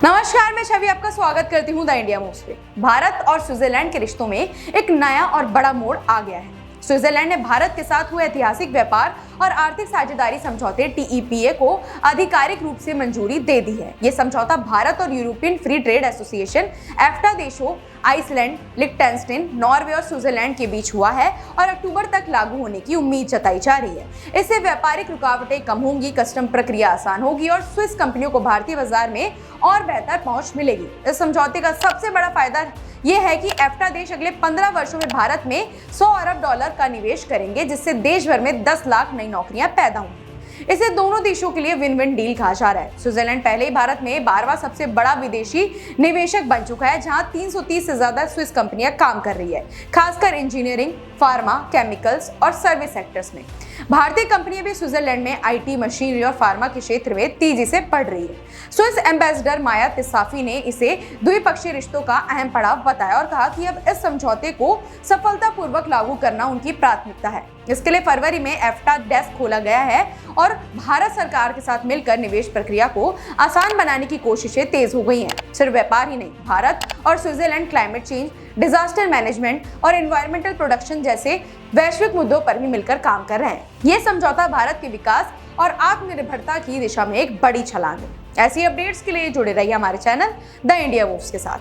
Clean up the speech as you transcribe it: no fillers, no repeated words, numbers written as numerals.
नमस्कार, मैं छवि आपका स्वागत करती हूँ द इंडिया मूव्स पे। भारत और स्विट्जरलैंड के रिश्तों में एक नया और बड़ा मोड़ आ गया है। स्विट्जरलैंड ने भारत के साथ हुए ऐतिहासिक व्यापार और आर्थिक साझेदारी समझौते TEPA को आधिकारिक रूप से मंजूरी दे दी है। ये समझौता भारत और European free trade association EFTA देशों आइसलैंड, लिechtenstein, नॉर्वे और स्विट्जरलैंड के बीच हुआ है और अक्टूबर तक लागू होने की उम्मीद जताई जा रही है। इससे व्यापारिक रुकावटें कम होंगी, कस्टम प्रक्रिया आसान होगी और स्विस कंपनियों को भारतीय बाजार में और बेहतर पहुंच मिलेगी। इस समझौते का सबसे बड़ा फायदा यह है कि EFTA देश अगले 15 वर्षों में भारत में $100 अरब का निवेश करेंगे, जिससे देश भर में 10 लाख नई नौकरियां पैदा होंगी। इसे दोनों देशों के लिए विन विन डील कहा जा रहा है। स्विट्जरलैंड पहले ही भारत में 12वां सबसे बड़ा विदेशी निवेशक बन चुका है, जहां 330 से ज्यादा स्विस कंपनियां काम कर रही है, खासकर इंजीनियरिंग, फार्मा, केमिकल्स और सर्विस सेक्टर्स में। भारतीय कंपनियां भी स्विट्जरलैंड में IT, मशीनरी और फार्मा के क्षेत्र में तेजी से बढ़ रही है। स्विस एम्बेसडर माया तिस्साफी ने इसे द्विपक्षीय रिश्तों का अहम पड़ाव बताया और कहा कि अब इस समझौते को सफलतापूर्वक लागू करना उनकी प्राथमिकता है। इसके लिए फरवरी में EFTA डेस्क खोला गया है और भारत सरकार के साथ मिलकर निवेश प्रक्रिया को आसान बनाने की कोशिशें तेज हो गई हैं। सिर्फ व्यापार ही नहीं, भारत और Switzerland climate change, disaster management और एनवायरमेंटल प्रोडक्शन जैसे वैश्विक मुद्दों पर भी मिलकर काम कर रहे हैं। ये समझौता भारत के विकास और आत्मनिर्भरता की दिशा में एक बड़ी छलांग है। ऐसी अपडेट्स के लिए जुड़े रहिए हमारे चैनल द इंडिया मूव्स के साथ।